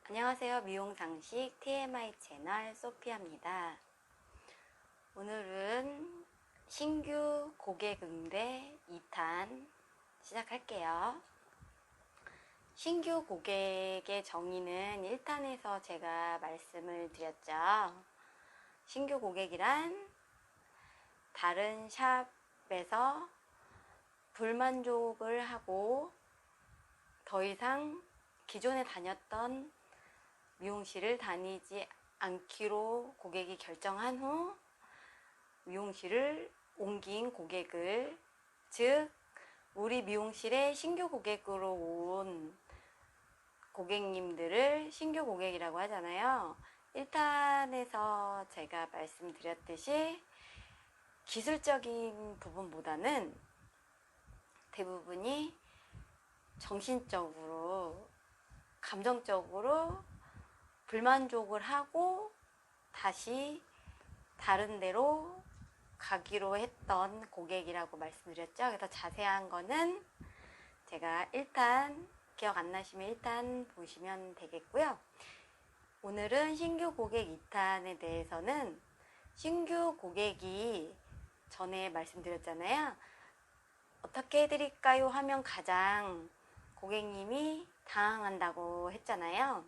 안녕하세요. 미용상식 TMI 채널 소피아입니다. 오늘은 신규 고객 응대 2탄 시작할게요. 신규 고객의 정의는 1탄에서 제가 말씀을 드렸죠. 신규 고객이란 다른 샵에서 불만족을 하고 더 이상 기존에 다녔던 미용실을 다니지 않기로 고객이 결정한 후 미용실을 옮긴 고객을, 즉 우리 미용실에 신규 고객으로 온 고객님들을 신규 고객이라고 하잖아요. 1탄에서 제가 말씀드렸듯이 기술적인 부분보다는 대부분이 정신적으로, 감정적으로 불만족을 하고 다시 다른 데로 가기로 했던 고객이라고 말씀드렸죠. 그래서 자세한 거는 제가 1탄, 기억 안 나시면 1탄 보시면 되겠고요. 오늘은 신규 고객 2탄에 대해서는 신규 고객이 전에 말씀드렸잖아요. 어떻게 해드릴까요? 하면 가장 고객님이 당황한다고 했잖아요.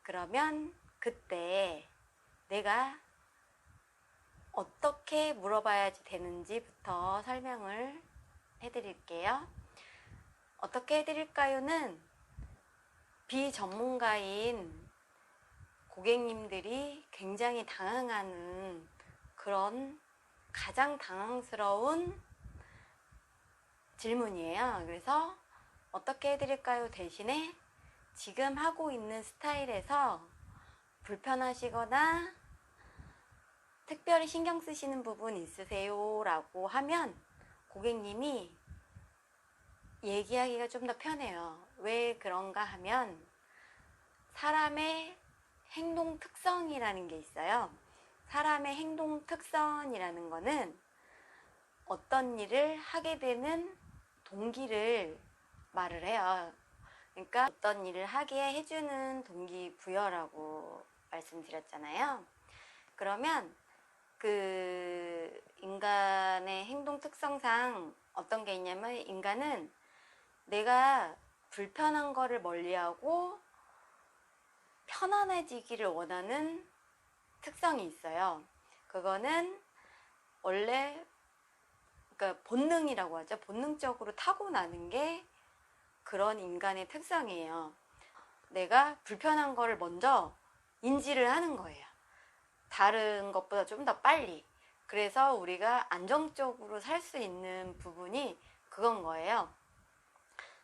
그러면 그때 내가 어떻게 물어봐야 되는지부터 설명을 해드릴게요. 어떻게 해드릴까요는 비전문가인 고객님들이 굉장히 당황하는 그런 가장 당황스러운 질문이에요. 그래서 어떻게 해드릴까요? 대신에 지금 하고 있는 스타일에서 불편하시거나 특별히 신경 쓰시는 부분 있으세요? 라고 하면 고객님이 얘기하기가 좀 더 편해요. 왜 그런가 하면 사람의 행동 특성이라는 게 있어요. 사람의 행동 특성이라는 거는 어떤 일을 하게 되는 동기를 말을 해요. 그러니까 어떤 일을 하게 해주는 동기부여라고 말씀드렸잖아요. 그러면 그 인간의 행동 특성상 어떤 게 있냐면, 인간은 내가 불편한 거를 멀리하고 편안해지기를 원하는 특성이 있어요. 그거는 원래 그러니까 본능이라고 하죠. 본능적으로 타고나는 게 그런 인간의 특성이에요. 내가 불편한 거를 먼저 인지를 하는 거예요. 다른 것보다 좀 더 빨리. 그래서 우리가 안정적으로 살 수 있는 부분이 그건 거예요.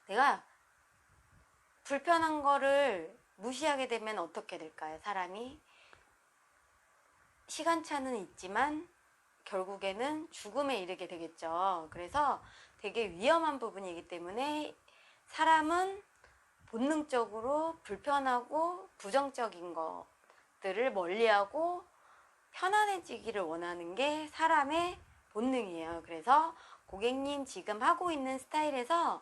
내가 불편한 거를 무시하게 되면 어떻게 될까요? 사람이 시간차는 있지만 결국에는 죽음에 이르게 되겠죠. 그래서 되게 위험한 부분이기 때문에 사람은 본능적으로 불편하고 부정적인 것들을 멀리하고 편안해지기를 원하는 게 사람의 본능이에요. 그래서 고객님 지금 하고 있는 스타일에서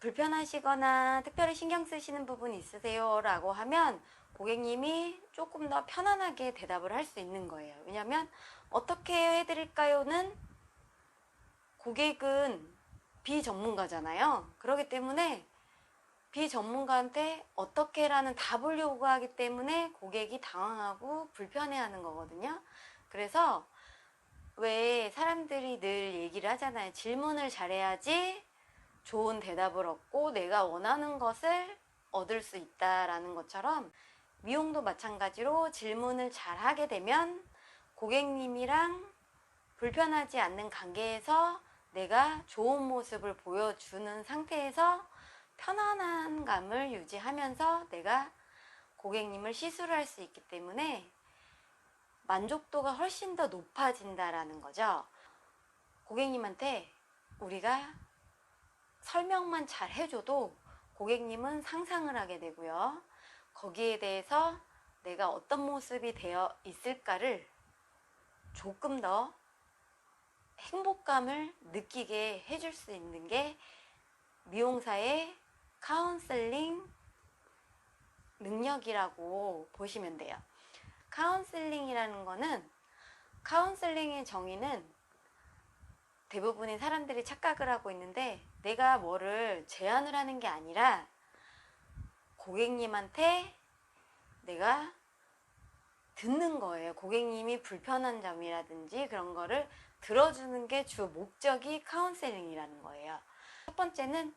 불편하시거나 특별히 신경 쓰시는 부분 있으세요? 라고 하면 고객님이 조금 더 편안하게 대답을 할 수 있는 거예요. 왜냐하면 어떻게 해드릴까요?는 고객은 비전문가잖아요. 그렇기 때문에 비전문가한테 어떻게 라는 답을 요구하기 때문에 고객이 당황하고 불편해하는 거거든요. 그래서 왜 사람들이 늘 얘기를 하잖아요. 질문을 잘해야지 좋은 대답을 얻고 내가 원하는 것을 얻을 수 있다라는 것처럼 미용도 마찬가지로 질문을 잘 하게 되면 고객님이랑 불편하지 않는 관계에서 내가 좋은 모습을 보여주는 상태에서 편안한 감을 유지하면서 내가 고객님을 시술할 수 있기 때문에 만족도가 훨씬 더 높아진다라는 거죠. 고객님한테 우리가 설명만 잘 해줘도 고객님은 상상을 하게 되고요. 거기에 대해서 내가 어떤 모습이 되어 있을까를 조금 더 행복감을 느끼게 해줄 수 있는 게 미용사의 카운셀링 영역이라고 보시면 돼요. 카운슬링이라는 거는, 카운슬링의 정의는 대부분의 사람들이 착각을 하고 있는데, 내가 뭐를 제안을 하는 게 아니라 고객님한테 내가 듣는 거예요. 고객님이 불편한 점이라든지 그런 거를 들어주는 게 주 목적이 카운셀링이라는 거예요. 첫 번째는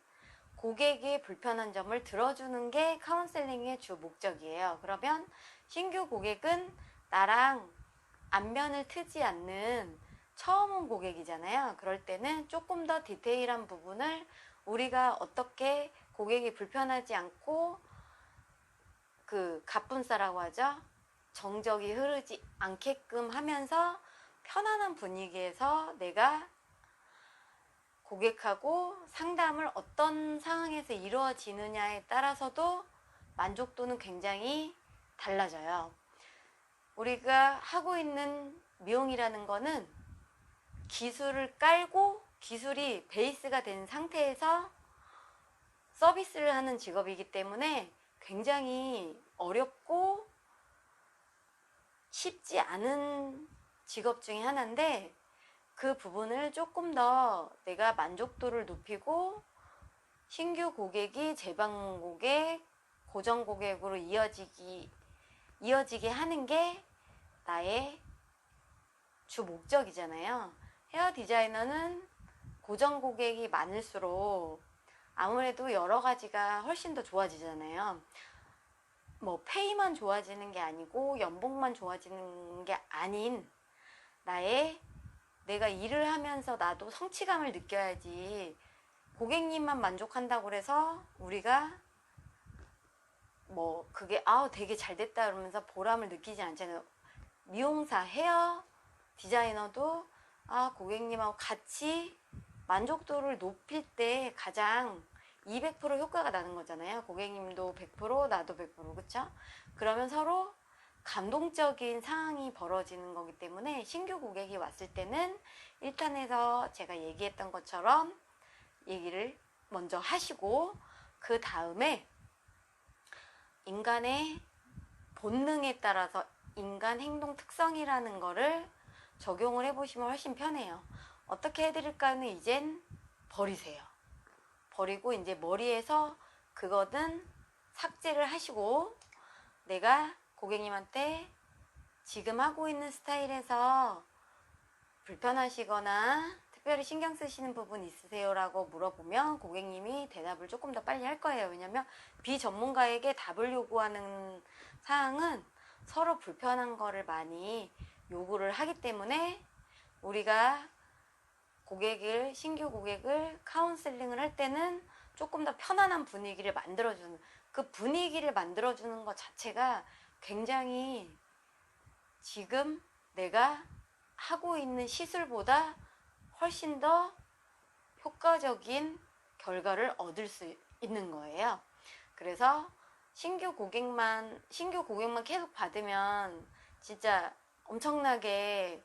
고객의 불편한 점을 들어주는 게 카운셀링의 주 목적이에요. 그러면 신규 고객은 나랑 안면을 트지 않는 처음 온 고객이잖아요. 그럴 때는 조금 더 디테일한 부분을 우리가 어떻게 고객이 불편하지 않고 갑분싸라고 하죠. 정적이 흐르지 않게끔 하면서 편안한 분위기에서 내가 고객하고 상담을 어떤 상황에서 이루어지느냐에 따라서도 만족도는 굉장히 달라져요. 우리가 하고 있는 미용이라는 거는 기술을 깔고 기술이 베이스가 된 상태에서 서비스를 하는 직업이기 때문에 굉장히 어렵고 쉽지 않은 직업 중에 하나인데, 그 부분을 조금 더 내가 만족도를 높이고 신규 고객이 재방문 고객, 고정 고객으로 이어지게 하는 게 나의 주 목적이잖아요. 헤어 디자이너는 고정 고객이 많을수록 아무래도 여러 가지가 훨씬 더 좋아지잖아요. 뭐 페이만 좋아지는 게 아니고 연봉만 좋아지는 게 아닌, 내가 일을 하면서 나도 성취감을 느껴야지. 고객님만 만족한다고 해서 우리가 뭐 그게 되게 잘 됐다 그러면서 보람을 느끼지 않잖아요. 미용사, 헤어 디자이너도 고객님하고 같이 만족도를 높일 때 가장 200% 효과가 나는 거잖아요. 고객님도 100%, 나도 100%, 그쵸? 그러면 서로 감동적인 상황이 벌어지는 거기 때문에 신규 고객이 왔을 때는 1탄에서 제가 얘기했던 것처럼 얘기를 먼저 하시고, 그 다음에 인간의 본능에 따라서 인간 행동 특성이라는 거를 적용을 해보시면 훨씬 편해요. 어떻게 해드릴까는 이젠 버리세요. 버리고 이제 머리에서 그거는 삭제를 하시고, 내가 고객님한테 지금 하고 있는 스타일에서 불편하시거나 특별히 신경 쓰시는 부분 있으세요? 라고 물어보면 고객님이 대답을 조금 더 빨리 할 거예요. 왜냐면 비전문가에게 답을 요구하는 사항은 서로 불편한 거를 많이 요구를 하기 때문에, 우리가 신규 고객을 카운슬링을 할 때는 조금 더 편안한 분위기를 만들어주는, 그 분위기를 만들어주는 것 자체가 굉장히 지금 내가 하고 있는 시술보다 훨씬 더 효과적인 결과를 얻을 수 있는 거예요. 그래서 신규 고객만 계속 받으면 진짜 엄청나게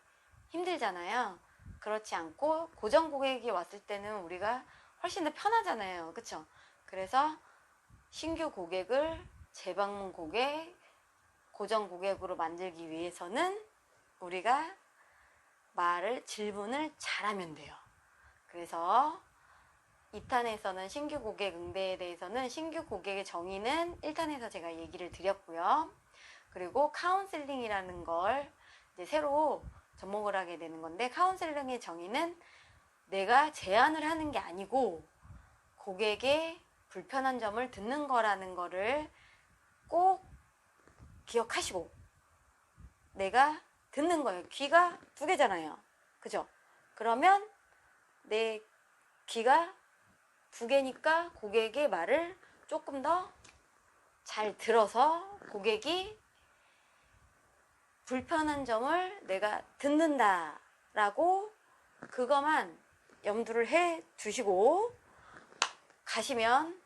힘들잖아요. 그렇지 않고 고정 고객이 왔을 때는 우리가 훨씬 더 편하잖아요. 그쵸? 그래서 신규 고객을 재방문 고객, 고정 고객으로 만들기 위해서는 우리가 질문을 잘하면 돼요. 그래서 2탄에서는 신규 고객 응대에 대해서는 신규 고객의 정의는 1탄에서 제가 얘기를 드렸고요. 그리고 카운슬링이라는 걸 이제 새로 접목을 하게 되는 건데, 카운슬링의 정의는 내가 제안을 하는 게 아니고 고객의 불편한 점을 듣는 거라는 거를 꼭 기억하시고, 내가 듣는 거예요. 귀가 2개잖아요. 그죠? 그러면 내 귀가 2개니까 고객의 말을 조금 더 잘 들어서 고객이 불편한 점을 내가 듣는다 라고 그것만 염두를 해 두시고 가시면,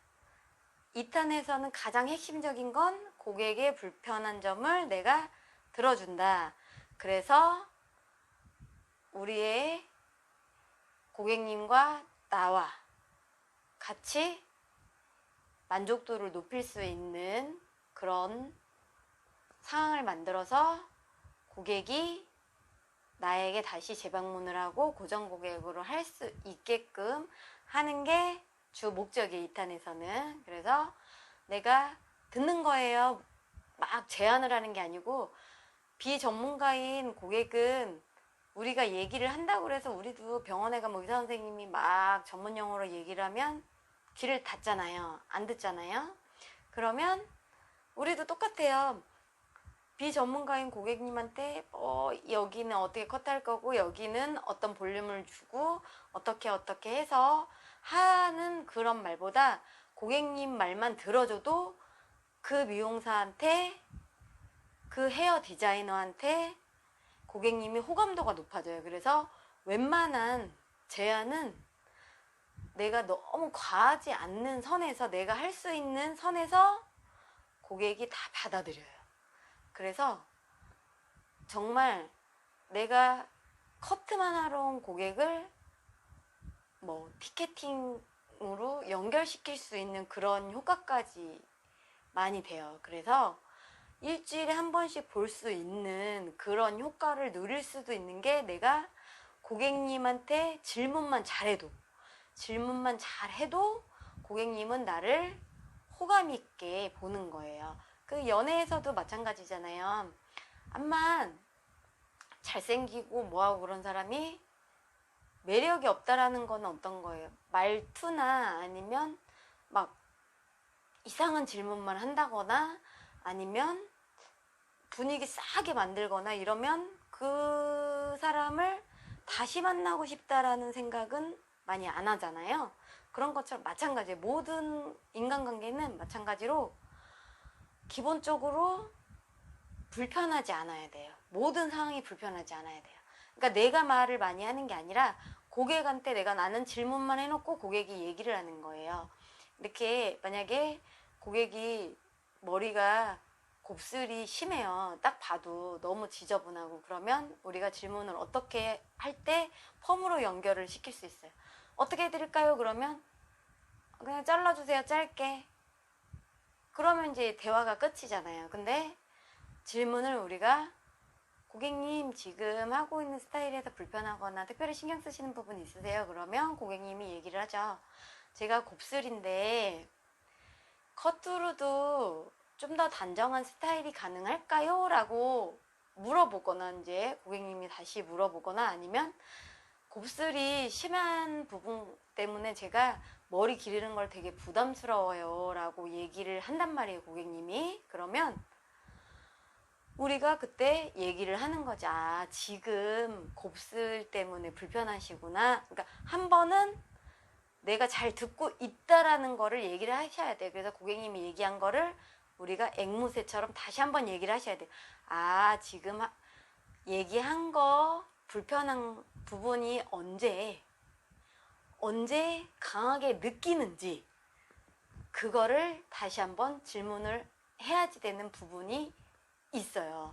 2탄에서는 가장 핵심적인 건 고객의 불편한 점을 내가 들어준다. 그래서 우리의 고객님과 나와 같이 만족도를 높일 수 있는 그런 상황을 만들어서 고객이 나에게 다시 재방문을 하고 고정 고객으로 할 수 있게끔 하는 게 주 목적이에요, 2탄에서는. 그래서 내가 듣는 거예요. 막 제안을 하는 게 아니고, 비전문가인 고객은 우리가 얘기를 한다고 해서, 우리도 병원에 가면 의사 선생님이 막 전문 용어로 얘기를 하면 귀를 닫잖아요. 안 듣잖아요. 그러면 우리도 똑같아요. 비전문가인 고객님한테 여기는 어떻게 컷할 거고, 여기는 어떤 볼륨을 주고 어떻게 해서 하는 그런 말보다, 고객님 말만 들어줘도 그 미용사한테, 그 헤어 디자이너한테 고객님이 호감도가 높아져요. 그래서 웬만한 제안은 내가 너무 과하지 않는 선에서, 내가 할 수 있는 선에서 고객이 다 받아들여요. 그래서 정말 내가 커트만 하러 온 고객을 티켓팅으로 연결시킬 수 있는 그런 효과까지 많이 돼요. 그래서 일주일에 한 번씩 볼 수 있는 그런 효과를 누릴 수도 있는 게, 내가 고객님한테 질문만 잘해도 고객님은 나를 호감 있게 보는 거예요. 그 연애에서도 마찬가지잖아요. 암만 잘생기고 뭐하고 그런 사람이 매력이 없다라는 건 어떤 거예요? 말투나 아니면 막 이상한 질문만 한다거나 아니면 분위기 싸게 만들거나 이러면 그 사람을 다시 만나고 싶다라는 생각은 많이 안 하잖아요. 그런 것처럼 마찬가지예요. 모든 인간관계는 마찬가지로 기본적으로 불편하지 않아야 돼요. 모든 상황이 불편하지 않아야 돼요. 그러니까 내가 말을 많이 하는 게 아니라 고객한테 내가 나는 질문만 해놓고 고객이 얘기를 하는 거예요. 이렇게 만약에 고객이 머리가 곱슬이 심해요. 딱 봐도 너무 지저분하고, 그러면 우리가 질문을 어떻게 할 때 펌으로 연결을 시킬 수 있어요. 어떻게 해드릴까요? 그러면 그냥 잘라주세요, 짧게. 그러면 이제 대화가 끝이잖아요. 근데 질문을 우리가, 고객님 지금 하고 있는 스타일에서 불편하거나 특별히 신경 쓰시는 부분 있으세요? 그러면 고객님이 얘기를 하죠. 제가 곱슬인데 커트로도 좀 더 단정한 스타일이 가능할까요? 라고 물어보거나, 이제 고객님이 다시 물어보거나, 아니면 곱슬이 심한 부분 때문에 제가 머리 기르는 걸 되게 부담스러워요 라고 얘기를 한단 말이에요, 고객님이. 그러면 우리가 그때 얘기를 하는 거지. 아, 지금 곱슬 때문에 불편하시구나. 그러니까 한 번은 내가 잘 듣고 있다라는 거를 얘기를 하셔야 돼요. 그래서 고객님이 얘기한 거를 우리가 앵무새처럼 다시 한번 얘기를 하셔야 돼요. 아, 지금 얘기한 거 불편한 부분이 언제 강하게 느끼는지, 그거를 다시 한번 질문을 해야지 되는 부분이 있어요.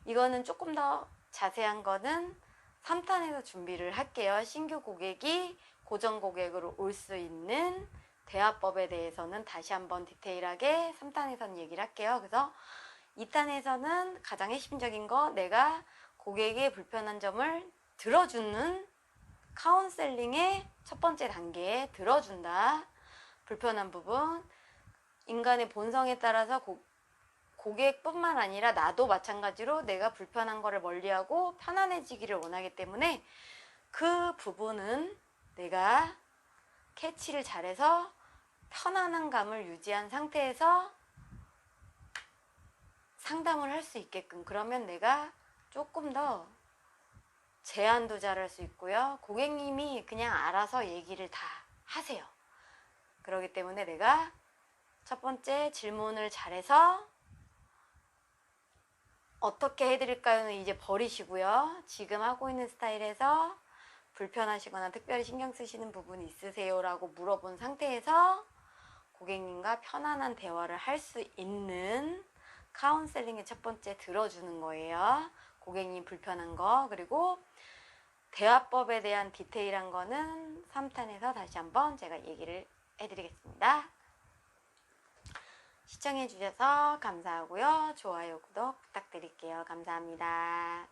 이거는 조금 더 자세한 거는 3탄에서 준비를 할게요. 신규 고객이 고정 고객으로 올 수 있는 대화법에 대해서는 다시 한번 디테일하게 3탄에서는 얘기를 할게요. 그래서 2탄에서는 가장 핵심적인 거, 내가 고객의 불편한 점을 들어주는 카운셀링의 첫 번째 단계에 들어준다. 불편한 부분, 인간의 본성에 따라서 고객뿐만 아니라 나도 마찬가지로 내가 불편한 거를 멀리하고 편안해지기를 원하기 때문에 그 부분은 내가 캐치를 잘해서 편안한 감을 유지한 상태에서 상담을 할 수 있게끔, 그러면 내가 조금 더 제안도 잘할 수 있고요. 고객님이 그냥 알아서 얘기를 다 하세요. 그렇기 때문에 내가 첫 번째 질문을 잘해서 어떻게 해드릴까요는 이제 버리시고요. 지금 하고 있는 스타일에서 불편하시거나 특별히 신경 쓰시는 부분이 있으세요? 라고 물어본 상태에서 고객님과 편안한 대화를 할 수 있는 카운셀링의 첫 번째 들어주는 거예요. 고객님 불편한 거, 그리고 대화법에 대한 디테일한 거는 3탄에서 다시 한번 제가 얘기를 해드리겠습니다. 시청해주셔서 감사하고요. 좋아요, 구독 부탁드릴게요. 감사합니다.